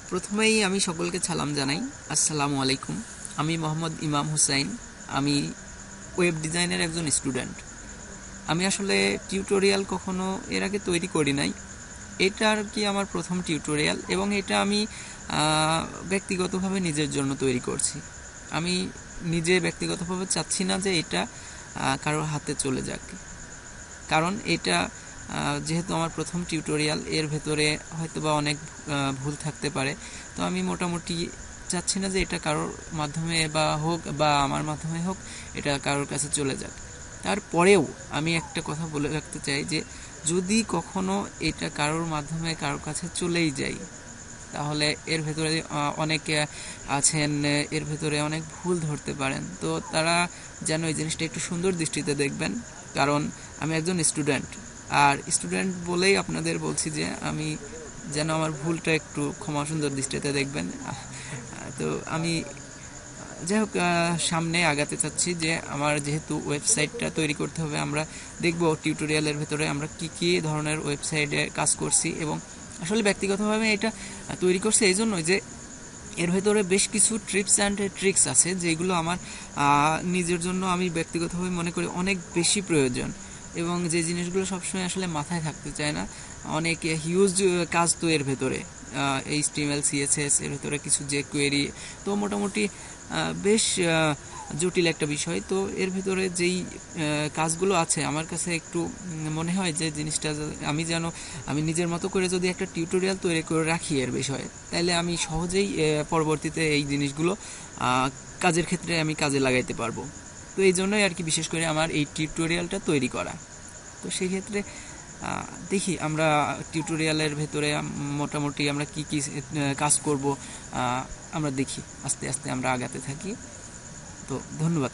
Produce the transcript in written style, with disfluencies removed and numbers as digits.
প্রথমেই আমি সকলকে সালাম জানাই। আসসালামু আলাইকুম। আমি মোহাম্মদ ইমাম হুসাইন। আমি ওয়েব ডিজাইনের একজন স্টুডেন্ট। আমি আসলে টিউটোরিয়াল কখনো এর আগে তৈরি করি নাই। এটা আর কি আমার প্রথম টিউটোরিয়াল, এবং এটা আমি ব্যক্তিগতভাবে নিজের জন্য তৈরি করছি। আমি নিজে ব্যক্তিগতভাবে চাচ্ছি না যে এটা কারোর হাতে চলে যাক, কারণ এটা যেহেতু আমার প্রথম টিউটোরিয়াল, এর ভেতরে হয়তোবা অনেক ভুল থাকতে পারে। তো আমি মোটামুটি চাচ্ছি না যে এটা কারোর মাধ্যমে বা হোক বা আমার মাধ্যমে হোক এটা কারোর কাছে চলে যাক। তারপরেও আমি একটা কথা বলে রাখতে চাই যে যদি কখনো এটা কারোর মাধ্যমে কারোর কাছে চলেই যায়, তাহলে এর ভেতরে অনেকে আছেন, এর ভেতরে অনেক ভুল ধরতে পারেন। তো তারা যেন এই জিনিসটা একটু সুন্দর দৃষ্টিতে দেখবেন, কারণ আমি একজন স্টুডেন্ট। আর স্টুডেন্ট বলেই আপনাদের বলছি যে আমি যেন আমার ভুলটা একটু ক্ষমা সুন্দর দৃষ্টিতে দেখবেন। তো আমি যাই হোক, সামনে আগাতে চাচ্ছি যে আমার যেহেতু ওয়েবসাইটটা তৈরি করতে হবে, আমরা দেখব টিউটোরিয়ালের ভেতরে আমরা কি কি ধরনের ওয়েবসাইটে কাজ করছি। এবং আসলে ব্যক্তিগতভাবে এটা তৈরি করছি এই জন্যই যে এর ভেতরে বেশ কিছু টিপস অ্যান্ড ট্রিক্স আছে যেগুলো আমার নিজের জন্য আমি ব্যক্তিগতভাবে মনে করি অনেক বেশি প্রয়োজন, এবং যে জিনিসগুলো সবসময় আসলে মাথায় থাকতে চায় না। অনেক হিউজ কাজ তো এর ভেতরে, HTML CSS এর ভেতরে কিছু যে কোয়েরি, তো মোটামুটি বেশ জটিল একটা বিষয়। তো এর ভেতরে যেই কাজগুলো আছে আমার কাছে একটু মনে হয় যে জিনিসটা আমি নিজের মতো করে যদি একটা টিউটোরিয়াল তৈরি করে রাখি এর বিষয়ে, তাহলে আমি সহজেই পরবর্তীতে এই জিনিসগুলো কাজের ক্ষেত্রে আমি কাজে লাগাইতে পারবো। তো এই জন্যই আর কি বিশেষ করে আমার এই টিউটোরিয়ালটা তৈরি করা। তো সেই ক্ষেত্রে দেখি আমরা টিউটোরিয়ালের ভেতরে মোটামুটি আমরা কি কি কাজ করব, আমরা দেখি আস্তে আস্তে আমরা আগাতে থাকি। তো ধন্যবাদ।